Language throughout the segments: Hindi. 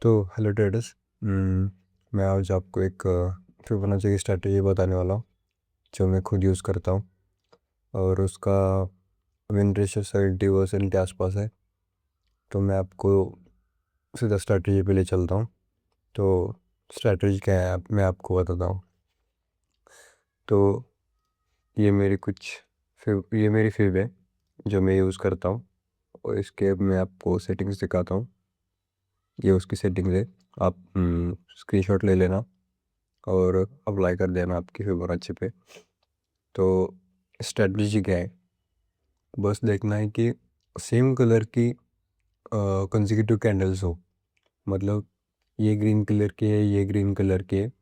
तो हेलो ट्रेडर्स। मैं आज आपको एक फिबोनाची की स्ट्रैटेजी बताने वाला हूँ जो मैं खुद यूज़ करता हूँ और उसका विन रेशियो 70% के आसपास है। तो मैं आपको सीधा स्ट्रैटेजी पे ले चलता हूँ। तो स्ट्रैटेजी क्या है मैं आपको बताता हूँ। तो ये मेरी ये मेरी फिब है जो मैं यूज़ करता हूँ और इसके अब मैं आपको सेटिंग्स दिखाता हूँ। ये उसकी सेटिंग्स है। आप स्क्रीनशॉट ले लेना और अप्लाई कर देना आपकी फिबोनाची पे। तो स्ट्रेटजी क्या है, बस देखना है कि सेम कलर की कंसेक्यूटिव कैंडल्स हो। मतलब ये ग्रीन कलर की है, ये ग्रीन कलर की है,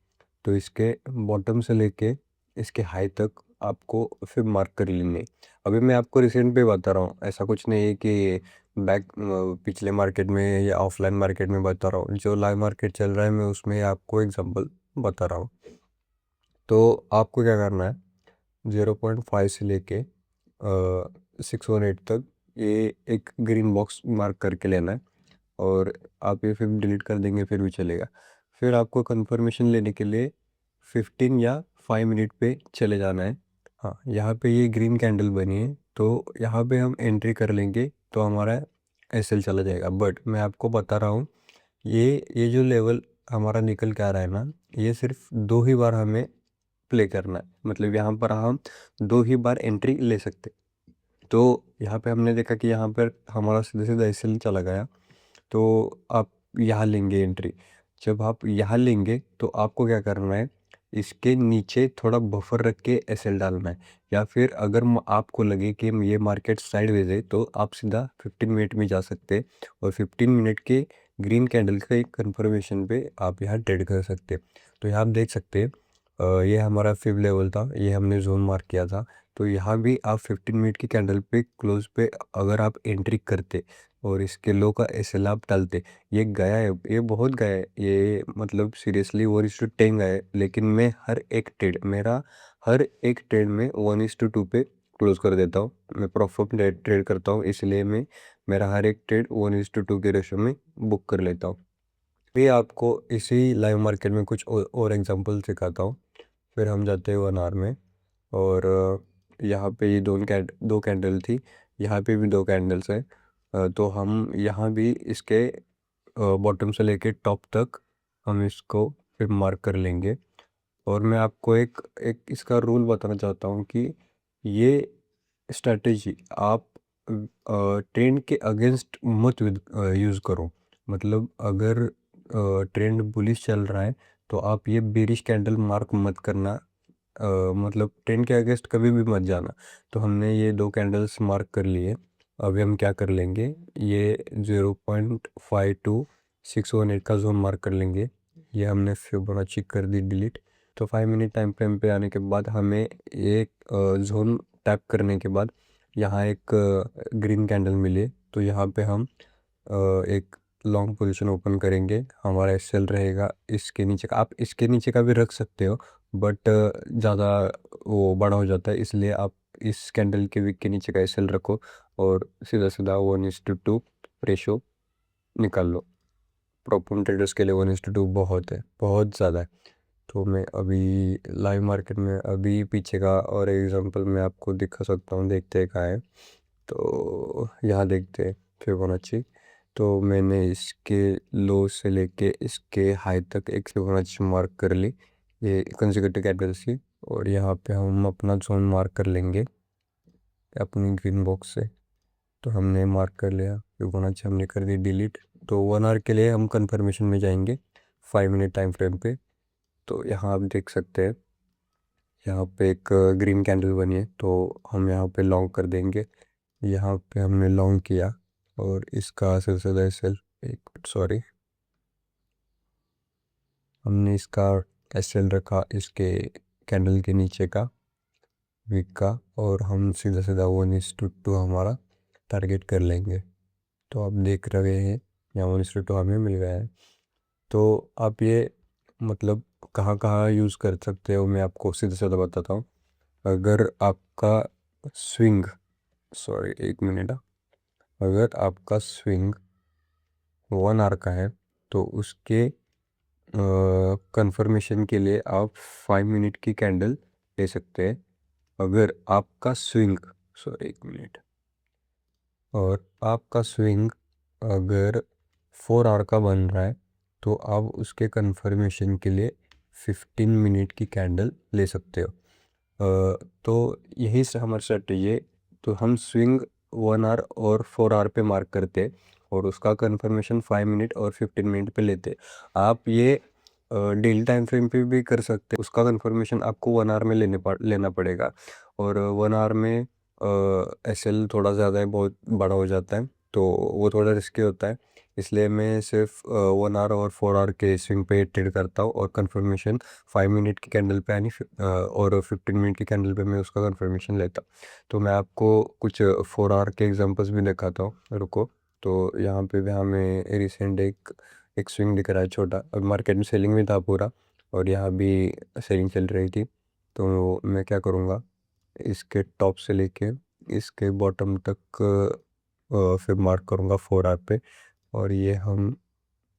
तो इसके बॉटम से लेके इसके हाई तक आपको फिर मार्क कर लेनी है। अभी मैं आपको रिसेंट पे बता रहा हूँ, ऐसा कुछ नहीं है कि पिछले मार्केट में या ऑफलाइन मार्केट में बता रहा हूँ। जो लाइव मार्केट चल रहा है मैं उसमें आपको एग्जांपल बता रहा हूँ। तो आपको क्या करना है, 0.5 से लेके 618 तक ये एक ग्रीन बॉक्स मार्क करके लेना है और आप ये फिर डिलीट कर देंगे फिर भी चलेगा। फिर आपको कंफर्मेशन लेने के लिए 15 या 5 मिनट पे चले जाना है। हाँ, यहाँ पे ये ग्रीन कैंडल बनी है तो यहाँ पे हम एंट्री कर लेंगे तो हमारा एसएल चला जाएगा। बट मैं आपको बता रहा हूँ, ये जो लेवल हमारा निकल के आ रहा है ना, ये सिर्फ 2 ही बार हमें प्ले करना है। मतलब यहाँ पर हम 2 ही बार एंट्री ले सकते। तो यहाँ पे हमने देखा कि यहाँ पर हमारा सीधे सीधा एसएल चला गया, तो आप यहाँ लेंगे एंट्री। जब आप यहाँ लेंगे तो आपको क्या करना है, इसके नीचे थोड़ा बफर रख के एसएल डालना है। या फिर अगर आपको लगे कि ये मार्केट साइडवेज है तो आप सीधा 15 मिनट में जा सकते हैं और 15 मिनट के ग्रीन कैंडल के कंफर्मेशन पे आप यहाँ ट्रेड कर सकते हैं। तो यहाँ आप देख सकते हैं, ये हमारा फिब लेवल था, ये हमने जोन मार्क किया था। तो यहाँ भी आप 15 मिनट की कैंडल पे क्लोज पे अगर आप एंट्री करते और इसके लो का एसएल आप डालते, ये गया है, ये बहुत गया है, ये मतलब सीरियसली 1:10 गया है। लेकिन मैं मेरा हर एक ट्रेड में 1:2 पे क्लोज कर देता हूँ। मैं प्रॉफिट ट्रेड करता हूँ, इसलिए मैं मेरा हर एक ट्रेड 1:2 के रेशो में बुक कर लेता हूँ। भी आपको इसी लाइव मार्केट में कुछ और एग्जांपल सिखाता हूँ। फिर हम जाते हैं 1 आवर में और यहाँ पे ये दो कैंडल थी, यहाँ पे भी 2 कैंडल्स हैं। तो हम यहाँ भी इसके बॉटम से लेके टॉप तक हम इसको फिर मार्क कर लेंगे। और मैं आपको एक एक इसका रूल बताना चाहता हूँ कि ये स्ट्रैटेजी आप ट्रेंड के अगेंस्ट मत यूज़ करो। मतलब अगर ट्रेंड बुलिश चल रहा है तो आप ये बेरिश कैंडल मार्क मत करना। मतलब ट्रेंड के अगेंस्ट कभी भी मत जाना। तो हमने ये 2 कैंडल्स मार्क कर लिए। अभी हम क्या कर लेंगे, ये 0.52618 का जोन मार्क कर लेंगे। ये हमने फिबोनाची कर दी डिलीट। तो 5 मिनट टाइम फ्रेम पे आने के बाद हमें एक जोन टैप करने के बाद यहाँ एक ग्रीन कैंडल मिले, तो यहाँ पे हम एक लॉन्ग पोजीशन ओपन करेंगे। हमारा एसएल रहेगा इसके नीचे का, आप इसके नीचे का भी रख सकते हो बट ज़्यादा वो बड़ा हो जाता है, इसलिए आप इस कैंडल के विक के नीचे का एसएल रखो और सीधा सीधा 1:2 रेशो निकाल लो। प्रोपोन ट्रेडर्स के लिए 1:2 बहुत है, बहुत ज़्यादा है। तो मैं अभी लाइव मार्केट में अभी पीछे का और एग्जांपल मैं आपको दिखा सकता हूँ, देखते हैं कहाँ है। तो यहाँ देखते हैं फिबोनाची। तो मैंने इसके लो से लेके इसके हाई तक एक फिबोनाची मार्क कर ली, ये कंसेक्यूटिव कैंडल्स की। और यहाँ पे हम अपना जोन मार्क कर लेंगे अपनी ग्रीन बॉक्स से। तो हमने मार्क कर लिया, फिबोनाची हमने कर दी डिलीट। तो 1 आवर के लिए हम कंफर्मेशन में जाएंगे 5 मिनट टाइम फ्रेम पे। तो यहाँ आप देख सकते हैं, यहाँ पे एक ग्रीन कैंडल बनी है तो हम यहाँ पे लॉन्ग कर देंगे। यहाँ पे हमने लॉन्ग किया और इसका सिलसिला एसएल, एक सॉरी, हमने इसका एसएल रखा इसके कैंडल के नीचे का वीक का, और हम सीधा सीधा 1:2 हमारा टारगेट कर लेंगे। तो आप देख रहे हैं यहाँ 1:2 हमें मिल गया है। तो आप ये मतलब कहाँ कहाँ यूज़ कर सकते हो मैं आपको सीधा सीधा बताता हूँ। अगर आपका स्विंग, सॉरी एक मिनट, अगर आपका स्विंग 1 आवर का है तो उसके कंफर्मेशन के लिए आप 5 मिनट की कैंडल ले सकते हैं। अगर आपका स्विंग, सॉरी एक मिनट, और आपका स्विंग अगर 4 आवर का बन रहा है तो आप उसके कंफर्मेशन के लिए 15 मिनट की कैंडल ले सकते हो। तो यही से हमारी स्ट्रेटजी है। तो हम स्विंग 1 आवर और 4 आवर पे मार्क करते और उसका कंफर्मेशन 5 मिनट और 15 मिनट पे लेते। आप ये डेली टाइम फ्रेम पे भी कर सकते हैं। उसका कंफर्मेशन आपको 1 आवर में लेना पड़ेगा। और 1 आवर में एस एल थोड़ा ज़्यादा है, बहुत बड़ा हो जाता है, तो वो थोड़ा रिस्की होता है। इसलिए मैं सिर्फ 1 आवर और 4 आवर के स्विंग पे ट्रेड करता हूँ और कंफर्मेशन 5 मिनट की कैंडल पे यानी और 15 मिनट की कैंडल पे मैं उसका कंफर्मेशन लेता हूँ। तो मैं आपको कुछ 4 आवर के एग्जांपल्स भी दिखाता हूँ, रुको। तो यहाँ पे भी हमें रिसेंट एक एक स्विंग दिख रहा है छोटा। अब मार्केट में सेलिंग भी था पूरा और यहाँ भी सेलिंग चल रही थी। तो मैं क्या करूँगा, इसके टॉप से लेके इसके बॉटम तक फिर मार्क करूँगा 4 आवर पे। और ये हम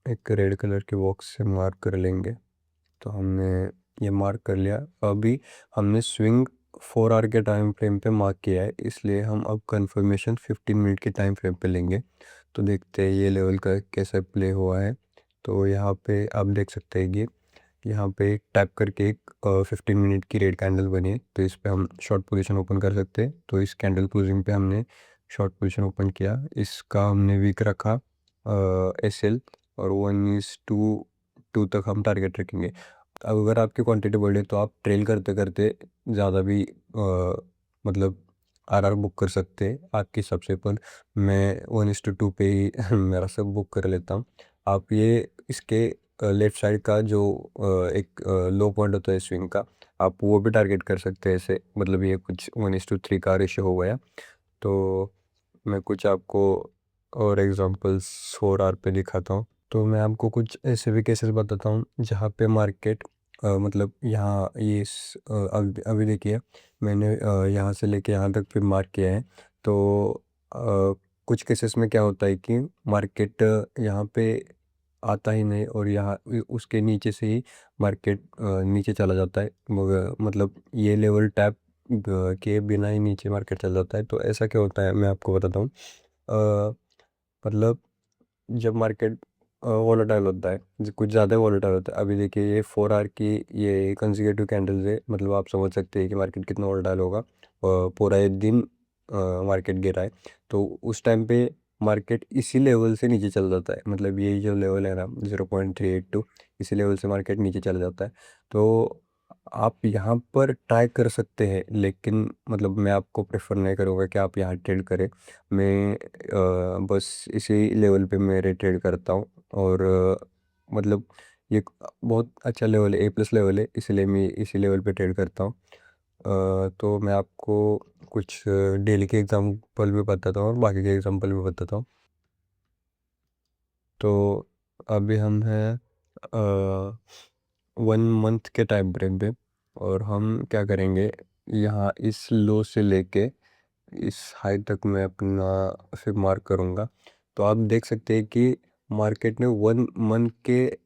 एक रेड कलर के बॉक्स से मार्क कर लेंगे। तो हमने ये मार्क कर लिया। अभी हमने स्विंग 4 आवर के टाइम फ्रेम पे मार्क किया है, इसलिए हम अब कंफर्मेशन 15 मिनट के टाइम फ्रेम पे लेंगे। तो देखते हैं ये लेवल का कैसा प्ले हुआ है। तो यहाँ पे आप देख सकते हैं कि यहाँ पे टैप करके एक 15 मिनट की रेड कैंडल बनी है, तो इस पे हम शॉर्ट पोजीशन ओपन कर सकते हैं। तो इस कैंडल क्लोजिंग पे हमने शॉर्ट पोजीशन ओपन किया, इसका हमने वीक रखा एस एल, और 1:2 तक हम टारगेट रखेंगे। अब अगर आपकी क्वांटिटी बढ़े तो आप ट्रेल करते करते ज़्यादा भी मतलब आर आर बुक कर सकते हैं आपके हिसाब से, पर मैं 1:2 पे ही मेरा सब बुक कर लेता हूँ। आप ये इसके लेफ्ट साइड का जो एक लो पॉइंट होता है स्विंग का, आप वो भी टारगेट कर सकते हैं ऐसे। मतलब ये कुछ 1:3 का रेशियो हो गया। तो मैं कुछ आपको और एग्जांपल्स 4 आवर पे दिखाता हूँ। तो मैं आपको कुछ ऐसे भी केसेस बताता हूँ जहाँ पे मार्केट मतलब यहाँ ये अभी देखिए, मैंने यहाँ से लेके यहाँ तक फिर मार्क किया है। तो कुछ केसेस में क्या होता है कि मार्केट यहाँ पे आता ही नहीं और यहाँ उसके नीचे से ही मार्केट नीचे चला जाता है। मतलब ये लेवल टैप के बिना ही नीचे मार्केट चल जाता है। तो ऐसा क्या होता है मैं आपको बताता हूँ। मतलब जब मार्केट वॉलेटाइल होता है, कुछ ज़्यादा वॉलेटाइल होता है। अभी देखिए ये 4 आवर की ये कंसेक्यूटिव कैंडल्स है, मतलब आप समझ सकते हैं कि मार्केट कितना वॉलेटाइल होगा। पूरा एक दिन मार्केट गिरा है, तो उस टाइम पे मार्केट इसी लेवल से नीचे चल जाता है। मतलब यही जो लेवल है ना 0.382, इसी लेवल से मार्केट नीचे चला जाता है। तो आप यहाँ पर ट्राई कर सकते हैं, लेकिन मतलब मैं आपको प्रेफर नहीं करूँगा कि आप यहाँ ट्रेड करें। मैं बस इसी लेवल पे मैं ट्रेड करता हूँ। और मतलब ये बहुत अच्छा लेवल है, A+ लेवल है, इसलिए मैं इसी लेवल पे ट्रेड करता हूँ। तो मैं आपको कुछ डेली के एग्जांपल भी बताता हूँ और बाकी के एग्जांपल भी बताता हूँ। तो अभी हम हैं 1 मंथ के टाइम फ्रेम पे, और हम क्या करेंगे, यहाँ इस लो से लेके इस हाई तक मैं अपना फिर मार्क करूँगा। तो आप देख सकते हैं कि मार्केट ने 1 मंथ के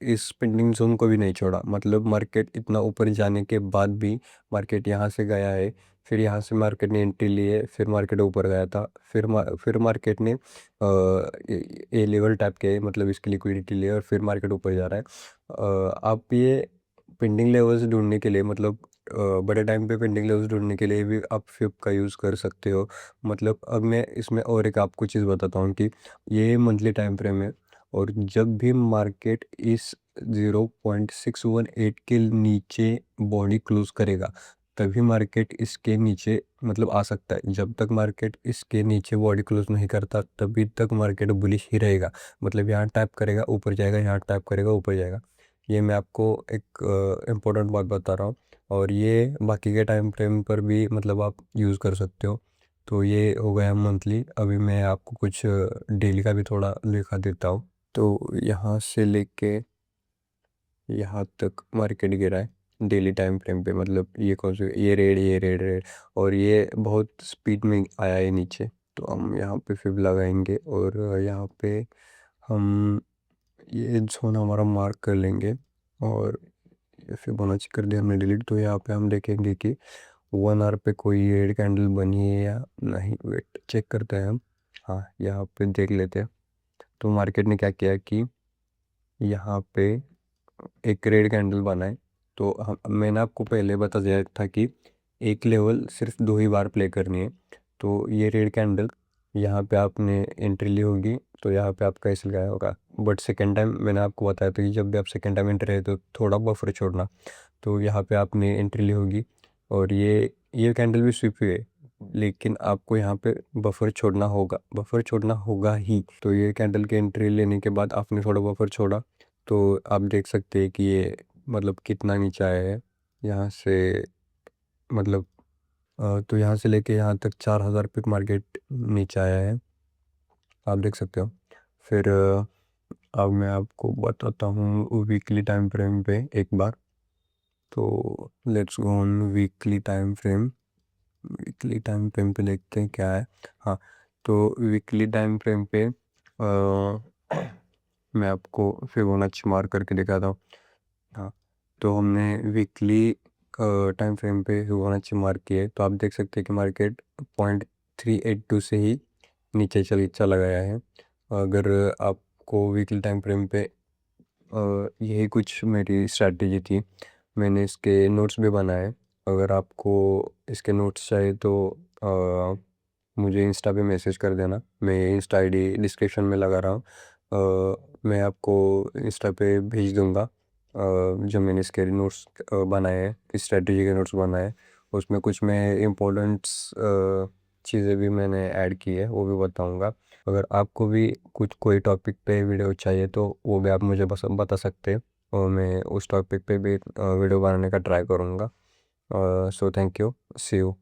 इस पेंडिंग जोन को भी नहीं छोड़ा। मतलब मार्केट इतना ऊपर जाने के बाद भी मार्केट यहाँ से गया है, फिर यहाँ से मार्केट ने एंट्री ली है, फिर मार्केट ऊपर गया था, फिर मार्केट ने ए लेवल टैप किया है, मतलब इसकी लिक्विडिटी ली है, और फिर मार्केट ऊपर जा रहा है। आप ये पेंडिंग लेवल्स ढूंढने के लिए, मतलब बड़े टाइम पे पेंडिंग लेवल्स ढूंढने के लिए भी आप फिप का यूज़ कर सकते हो। मतलब अब मैं इसमें और एक आपको चीज़ बताता हूँ कि ये मंथली टाइम फ्रेम है, और जब भी मार्केट इस 0.618 के नीचे बॉडी क्लोज करेगा तभी मार्केट इसके नीचे मतलब आ सकता है। जब तक मार्केट इसके नीचे बॉडी क्लोज नहीं करता तभी तक मार्केट बुलिश ही रहेगा। मतलब यहाँ टैप करेगा ऊपर जाएगा, यहाँ टैप करेगा ऊपर जाएगा। ये मैं आपको एक इम्पोर्टेंट बात बता रहा हूँ, और ये बाकी के टाइम फ्रेम पर भी मतलब आप यूज़ कर सकते हो। तो ये हो गया मंथली। अभी मैं आपको कुछ डेली का भी थोड़ा दिखा देता हूँ। तो यहाँ से लेके यहाँ तक मार्केट गिरा है डेली टाइम फ्रेम पे। मतलब ये कौन सी, ये रेड, ये रेड रेड, और ये बहुत स्पीड में आया है नीचे। तो हम यहाँ पे फिब लगाएंगे और यहाँ पे हम ये जोन हमारा मार्क कर लेंगे और ये फिबोनाची कर दिया हमने डिलीट। तो यहाँ पे हम देखेंगे कि 1 आवर पे कोई रेड कैंडल बनी है या नहीं। वेट चेक करते हैं हम। हाँ, यहाँ पे देख लेते हैं। तो मार्केट ने क्या किया कि यहाँ पे एक रेड कैंडल बना है। तो हम मैंने आपको पहले बता दिया था कि एक लेवल सिर्फ 2 ही बार प्ले करनी है। तो ये रेड कैंडल यहाँ पे आपने एंट्री ली होगी तो यहाँ पे आपका ऐसे गया होगा। बट सेकेंड टाइम मैंने आपको बताया था कि जब भी आप सेकेंड टाइम एंट्री है तो थोड़ा बफर छोड़ना। तो यहाँ पे आपने एंट्री ली होगी और ये कैंडल भी स्विप हुई है, लेकिन आपको यहाँ पे बफर छोड़ना होगा ही। तो ये कैंडल की एंट्री लेने के बाद आपने थोड़ा बफर छोड़ा तो आप देख सकते हैं कि ये मतलब कितना नीचे आया है यहाँ से। मतलब तो यहाँ से लेके यहाँ तक 4,000 पिक मार्केट नीचे आया है, आप देख सकते हो। फिर अब मैं आपको बताता हूँ वीकली टाइम फ्रेम पे एक बार। तो let's go on weekly time frame. Weekly time frame पे देखते हैं क्या है। हाँ, तो वीकली टाइम फ्रेम पे मैं आपको फिबोनाची मार्क करके दिखाता हूँ। हाँ, तो हमने वीकली टाइम फ्रेम पे फिबोनाची मार्क किए तो आप देख सकते हैं कि मार्केट 0.382 से ही नीचे चला गया है। अगर आपको वीकली टाइम फ्रेम पे यही कुछ मेरी स्ट्रैटेजी थी। मैंने इसके नोट्स भी बनाए। अगर आपको इसके नोट्स चाहिए तो मुझे इंस्टा पे मैसेज कर देना। मैं इंस्टा आईडी डिस्क्रिप्शन में लगा रहा हूँ। मैं आपको इंस्टा पे भेज दूँगा जो मैंने इसके नोट्स बनाए हैं, इस स्ट्रैटेजी के नोट्स बनाए हैं। उसमें कुछ मैं इम्पोर्टेंट्स चीज़ें भी मैंने ऐड की है, वो भी बताऊँगा। अगर आपको भी कुछ कोई टॉपिक पे वीडियो चाहिए तो वो भी आप मुझे बस बता सकते हैं और मैं उस टॉपिक पे भी वीडियो बनाने का ट्राई करूँगा। So thank you, see you.